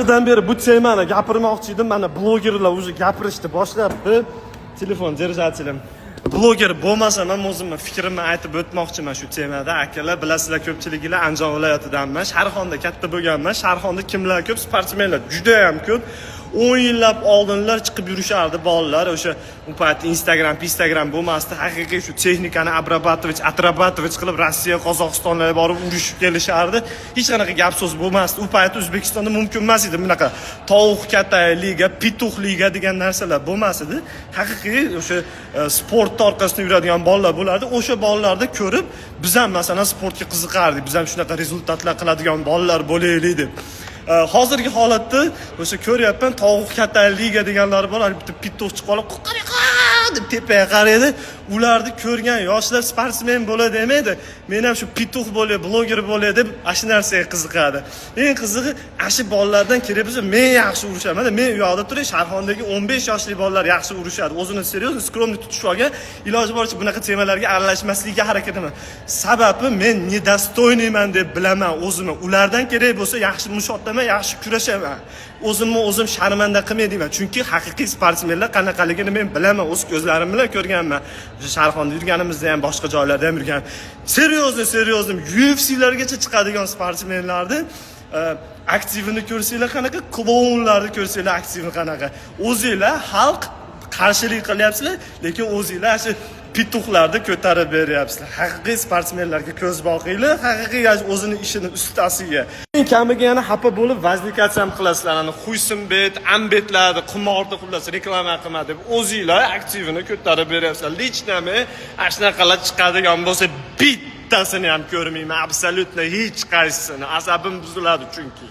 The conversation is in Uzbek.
Bundan beri bu temani gapirmoqchi edim. Mana blogerlar уже gapirishni boshlabdi. Telefon держателем. Bloger bo'lmasam ham o'zimni fikrimni aytib o'tmoqchiman shu temada. Akalar, bilasizlar, ko'pchiliginglar Andijon viloyatidanman. Sharxonda katta bo'lganman. Sharxonda kimlar ko'p? Sportmenlar juda ham ko'p. 10 yillab oldinlar chiqib yurishardi bolalar. O'sha u payt Instagram bo'lmasdi. Haqiqiy shu texnikani atrabatovich qilib Rossiya, Qozog'istonlarga borib urishib kelishardi. Hech qanaqa gap so'z bo'lmasdi. U payt O'zbekistonda mumkin emas edi bunaqa tovuq katay liga, pituh liga degan narsalar bo'lmas edi. Haqiqiy o'sha sport orqasida yuradigan bolalar bo'lardi. O'sha bolalarni ko'rib, biz ham masalan sportga qiziqardik. Biz ham shunaqa rezultatlar qiladigan bolalar bo'laylik deb. Hozirgi holatda o'sha ko'ryapman, tovuq katay liga deganlar bor, bitta pituh chiqib qolib, deb tepaga qaraydi. Ularni ko'rgan yoshlar sportsmen bo'ladi demaydi. Men ham shu pituh bo'lay, bloger bo'lay deb ash narsaga qiziqadi. Eng qizig'i, ash bolalardan kerak bo'lsa, men yaxshi urushaman. Men u yoqda turay, Sharxondagi 15 yoshli bolalar yaxshi urishadi. O'zini seriozno, skromni tutib olgan, iloji boricha bunaqa temalarga aralashmaslikka harakat qilaman. Sababi men nedostoyniman deb bilaman o'zimni. Ulardan kerak bo'lsa yaxshi mushottaman, yaxshi kurashaman. O'zim sharmanda qilmayman. Chunki haqiqiy sportsmenlar qanaqaligini men bilaman, o'z ko'zlarim bilan ko'rganman. O'sha Sharxonda yurganimizda ham, boshqa joylarda ham yurgan. Seriozno UFC'largacha chiqadigan sportsmenlarni aktivini ko'rsanglar qanaqa, klonlarni ko'rsanglar aktivini qanaqa. O'zinglar xalq qarshilik qilyapsizlar, lekin o'zinglar shu pituhlarni ko'tarib beryapsizlar. Haqiqiy sportsmenlarga ko'z boqinglar, haqiqiy o'zini ishini ustasiga. Eng kamiga yana xafa bo'lib vazifikatsiya ham qilasizlar. Ana Xuysonbet, Ambetlarni qimorda xullas reklama qilma deb o'zinglar aktivini ko'tarib beryapsizlar. Lichnami, ashnaqalar chiqadigan bo'lsa bittasini ham ko'rmayman. Absolutno hech qaysisini. Asabim buziladi chunki.